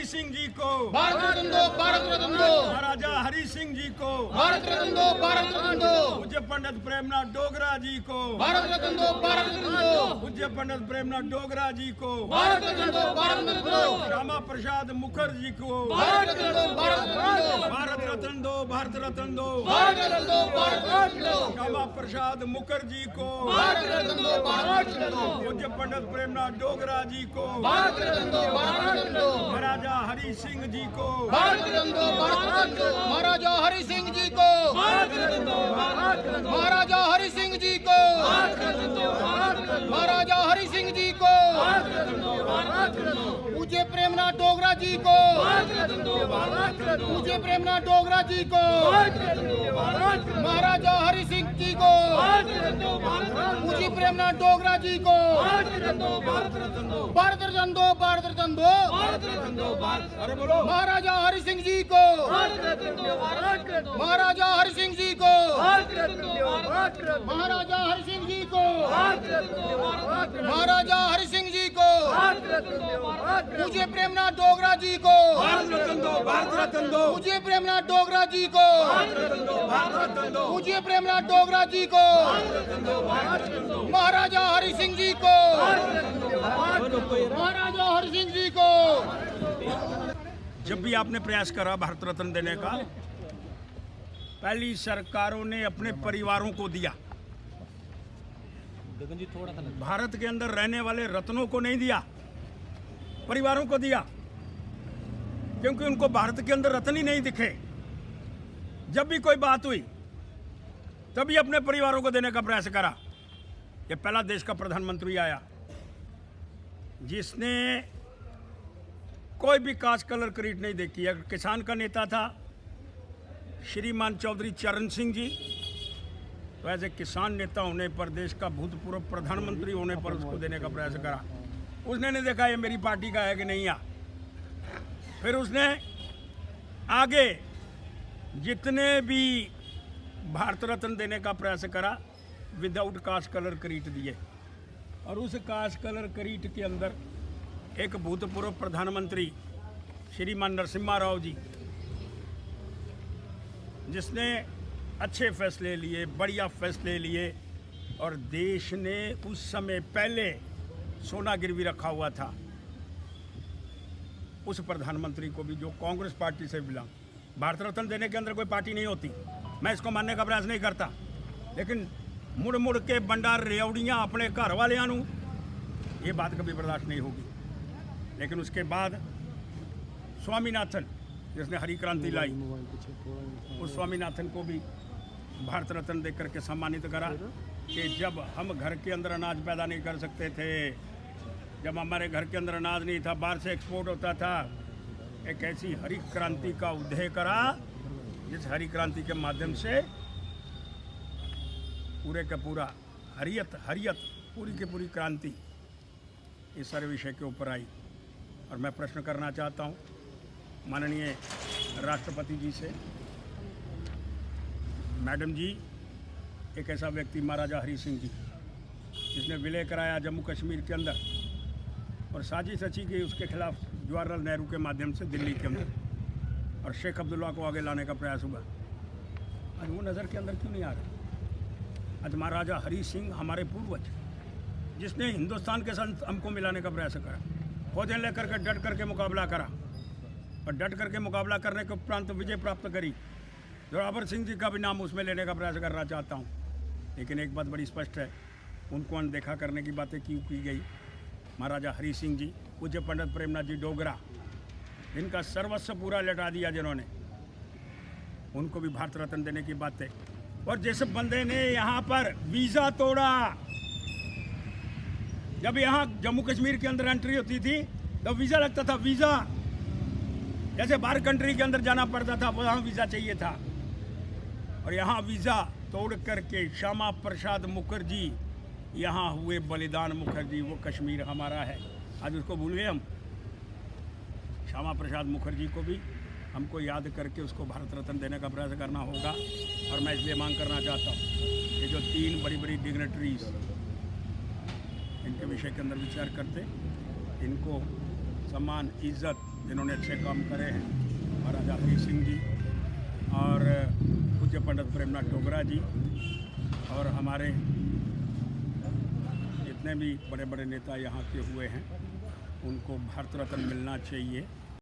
हरि सिंह जी को, भारत रत्न दो, भारत रत्न दो, महाराजा हरि सिंह जी को, भारत रत्न दो, भारत रत्न दो, पूज्य पंडित प्रेमनाथ डोगरा जी को, भारत रत्न दो, भारत रत्न दो, पूज्य पंडित प्रेमनाथ डोगरा जी को, भारत रत्न दो, भारत रत्न दो, श्यामा प्रसाद मुखर्जी को, भारत रत्न दो, भारत रत्न दो, भारत रत्न दो, भारत रत्न दो, भारत रत्न दो, भारत रत्न दो, श्यामा प्रसाद मुखर्जी को, भारत रत्न दो, भारत रत्न दो, पूज्य पंडित प्रेमनाथ डोगरा जी को, भारत रत्न दो, भारत रत्न दो, महाराजा हरि सिंह जी को, भारत रत्न दो, भारत रत्न दो, महाराजा हरि सिंह जी को, भारत रत्न दो, भारत रत्न दो, महाराजा हरि सिंह जी को, भारत रत्न दो, भारत रत्न दो, महाराजा हरि सिंह जी को, भारत रत्न दो, भारत रत्न दो, पूज्य प्रेमनाथ डोगरा जी को, भारत रत्न दो, भारत रत्न दो, पूज्य प्रेमनाथ डोगरा जी को, भारत रत्न दो, भारत रत्न दो, महाराजा हरि सिंह जी को, भारत रत्न दो, भारत रत्न दो, पूज्य प्रेमनाथ डोगरा जी को, भारत रत्न दो, भारत रत्न दो, भारत रत्न दो, भारत रत्न दो, भारत रत्न दो, भारत, अरे बोलो, महाराजा हरि सिंह जी को, भारत रत्न दो, भारत रत्न दो, महाराजा हरि सिंह जी को, भारत रत्न दो, भारत रत्न दो, महाराजा हरि सिंह जी को, भारत रत्न दो, भारत रत्न दो, महाराजा हरि सिंह जी को, भारत रत्न दो, भारत रत्न दो, पूज्य प्रेमनाथ डोगरा जी को, भारत रत्न दो, भारत रत्न दो, पूज्य प्रेमनाथ डोगरा जी को, भारत रत्न दो, भारत रत्न दो, पूज्य प्रेमनाथ डोगरा जी को, भारत रत्न दो, भारत रत्न दो, महाराजा हरि सिंह जी को, भारत रत्न दो, भारत रत्न दो, महाराजा हरि सिंह जी को। जब भी आपने प्रयास करा भारत रत्न देने का, पहली सरकारों ने अपने परिवारों को दिया, भारत के अंदर रहने वाले रत्नों को नहीं दिया, परिवारों को दिया, क्योंकि उनको भारत के अंदर रत्न ही नहीं दिखे। जब भी कोई बात हुई तभी अपने परिवारों को देने का प्रयास करा। ये पहला देश का प्रधानमंत्री आया जिसने कोई भी कास्ट कलर क्रीड नहीं देखी। अगर किसान का नेता था श्रीमान चौधरी चरण सिंह जी, तो ऐसे किसान नेता होने पर, देश का भूतपूर्व प्रधानमंत्री होने पर उसको देने का प्रयास करा। उसने नहीं देखा ये मेरी पार्टी का है कि नहीं है। फिर उसने आगे जितने भी भारत रत्न देने का प्रयास करा, विदाउट कास्ट कलर क्रीट दिए। और उस कास्ट कलर क्रीट के अंदर एक भूतपूर्व प्रधानमंत्री श्रीमान नरसिम्हा राव जी, जिसने अच्छे फैसले लिए, बढ़िया फैसले लिए, और देश ने उस समय पहले सोना गिरवी रखा हुआ था, उस प्रधानमंत्री को भी, जो कांग्रेस पार्टी से बिलोंग, भारत रत्न देने के अंदर कोई पार्टी नहीं होती, मैं इसको मानने का प्रयास नहीं करता, लेकिन मुड़ मुड़ के बंडार रेवड़ियाँ अपने घर वालियां नूं, ये बात कभी बर्दाश्त नहीं होगी। लेकिन उसके बाद स्वामीनाथन, जिसने हरी क्रांति लाई, उस स्वामीनाथन को भी भारत रत्न देकर करके सम्मानित करा कि जब हम घर के अंदर अनाज पैदा नहीं कर सकते थे, जब हमारे घर के अंदर अनाज नहीं था, बाहर से एक्सपोर्ट होता था, एक ऐसी हरी क्रांति का उदय करा जिस हरी क्रांति के माध्यम से पूरे का पूरा हरियत पूरी की पूरी क्रांति इस सारे विषय के ऊपर आई। और मैं प्रश्न करना चाहता हूँ माननीय राष्ट्रपति जी से, मैडम जी, एक ऐसा व्यक्ति महाराजा हरि सिंह जी, जिसने विलय कराया जम्मू कश्मीर के अंदर और साजिश रची गई उसके खिलाफ जवाहरलाल नेहरू के माध्यम से दिल्ली के अंदर, और शेख अब्दुल्ला को आगे लाने का प्रयास हुआ, आज वो नज़र के अंदर क्यों नहीं आ रहा? आज महाराजा हरि सिंह हमारे पूर्वज, जिसने हिंदुस्तान के साथ हमको मिलाने का प्रयास करा, फौजें लेकर के डट करके मुकाबला करा, और डट करके मुकाबला करने के उपरांत विजय प्राप्त करी। जोरावर सिंह जी का भी नाम उसमें लेने का प्रयास करना चाहता हूँ, लेकिन एक बात बड़ी स्पष्ट है, उनको अनदेखा करने की बातें क्यों की गई? महाराजा हरि सिंह जी, पूज्य पंडित प्रेमनाथ जी डोगरा, जिनका सर्वस्व पूरा लटा दिया जिन्होंने, उनको भी भारत रत्न देने की बात है। और जिस बंदे ने यहाँ पर वीज़ा तोड़ा, जब यहाँ जम्मू कश्मीर के अंदर एंट्री होती थी तो वीज़ा लगता था, वीज़ा जैसे बाहर कंट्री के अंदर जाना पड़ता था, वहाँ वीज़ा चाहिए था, और यहाँ वीज़ा तोड़ करके श्यामा प्रसाद मुखर्जी यहाँ हुए बलिदान मुखर्जी, वो कश्मीर हमारा है, आज उसको भूल गए हम। श्यामा प्रसाद मुखर्जी को भी हमको याद करके उसको भारत रत्न देने का प्रयास करना होगा। और मैं इसलिए मांग करना चाहता हूँ, ये जो 3 बड़ी बड़ी डिग्नेटरीज इनके विषय के अंदर विचार करते, इनको सम्मान, इज्जत जिन्होंने अच्छे काम करे हैं, महाराजा हरि सिंह जी और पूज्य पंडित प्रेमनाथ डोगरा जी और हमारे जितने भी बड़े बड़े नेता यहाँ के हुए हैं, उनको भारत रत्न मिलना चाहिए।